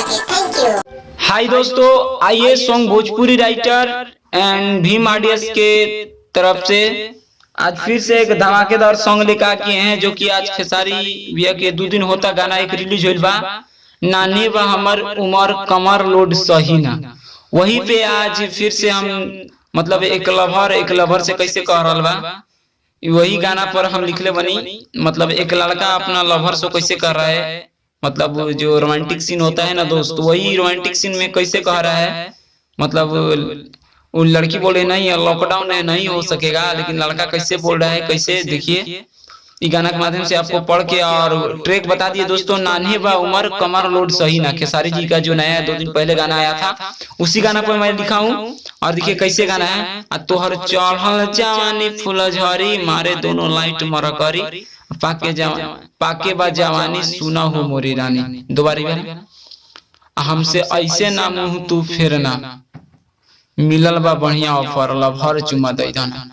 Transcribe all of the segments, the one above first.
कीजिए। Thank you. हाय दोस्तों, आइए song Bhojpuri writer and Bhim audience के तरफ से आज फिर से एक धमाकेदार सॉन्ग लेकर के हैं, जो कि आज खेसारी भैया के 2 दिन होता गाना एक रिलीज होइल बा। नानी बा हमर उमर कमर लोड सही ना, वही पे आज फिर से हम मतलब एक लवर से कैसे कह रहा बा, वही गाना पर हम लिखले बनी। मतलब एक लड़का अपना लवर से कैसे कर रहा है, मतलब जो रोमांटिक सीन होता है ना दोस्त, वही रोमांटिक सीन में कैसे कह रहा है। मतलब वो लड़की बोले नहीं लॉकडाउन है नहीं हो सकेगा, लेकिन लड़का कैसे बोल रहा है, कैसे देखिए इस गाना के माध्यम से आपको पढ़ के और ट्रैक बता दिए दोस्तों। नान्हे बा उमर कमर लोड सही ना, खेसारी जी का जो नया 2 दिन पहले गाना आया था, उसी गाना पर मैं लिखा हूँ। और देखिए कैसे गाना है। तोहर चढ़ल जवानी फूल झरी मारे दोनों लाइट मर करी पाके बा जवानी सुना हो मोरी रानी। दोबारा हमसे ऐसे ना मुंह तू फेरना, मिलल बा बढ़िया ऑफर लभर चुमा दे दाना।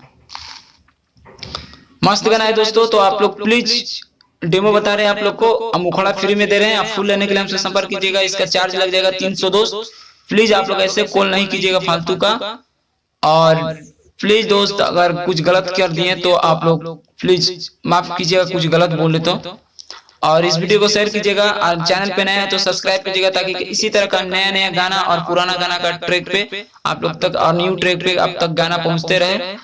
मस्त गाना है दोस्तों। तो आप लोग प्लीज डेमो बता रहे हैं आप लोग को, हम मुखड़ा फ्री में दे रहे हैं। आप फुल लेने के लिए हमसे संपर्क कीजिएगा, इसका चार्ज लग जाएगा 300 दोस्त। प्लीज आप लोग ऐसे कॉल नहीं कीजिएगा फालतू का। और प्लीज दोस्त अगर कुछ गलत कर दिए तो आप लोग प्लीज माफ कीजिएगा, कुछ गलत बोले तो। और इस वीडियो को शेयर कीजिएगा और चैनल पे नया है तो सब्सक्राइब कीजिएगा, ताकि इसी तरह का नया नया गाना और पुराना गाना का ट्रैक पे आप लोग तक और न्यू ट्रैक पे अब तक गाना पहुंचते रहे।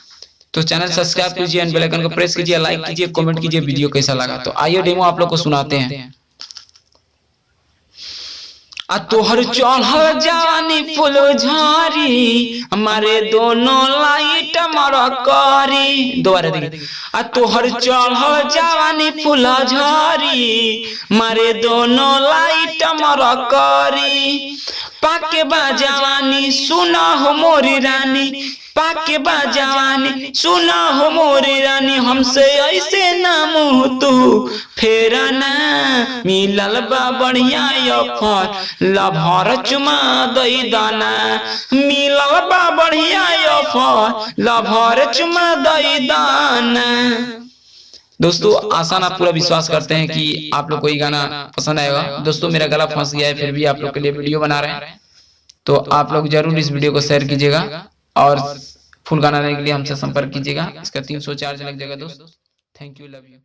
तो चैनल सब्सक्राइब कीजिए एंड बेल आइकन को प्रेस कीजिए, लाइक कीजिए, कमेंट कीजिए वीडियो कैसा लगा। तो आइए डेमो आप लोग को सुनाते हैं। तोहर चढ़ल जवानी फूल झारी हमारे दोनों लाइट मर करी। दोबारा देखिए। तोहर चढ़ल जवानी फूल झारी मारे दोनों लाइट मर करी पाके बा जवानी सुना हो मोरी रानी, पाके बा जवानी सुना हो मोरी रानी। हमसे ऐसे ना मुंह तू फेरना, मिलल बा बढ़िया ऑफर लभर चुमा दई दाना। मिलल बा बढ़िया ऑफर लभर चुमा दई दाना। दोस्तों आसान आप पूरा विश्वास करते हैं कि आप लोग को ये गाना पसंद आएगा। दोस्तों मेरा गला फंस गया है, फिर भी आप लोग के लिए वीडियो बना रहे हैं, तो आप लोग जरूर इस वीडियो को शेयर कीजिएगा और फुल गाना लेने के लिए हमसे संपर्क कीजिएगा। इसका 300 चार्ज लग जाएगा दोस्त। Thank you, love you.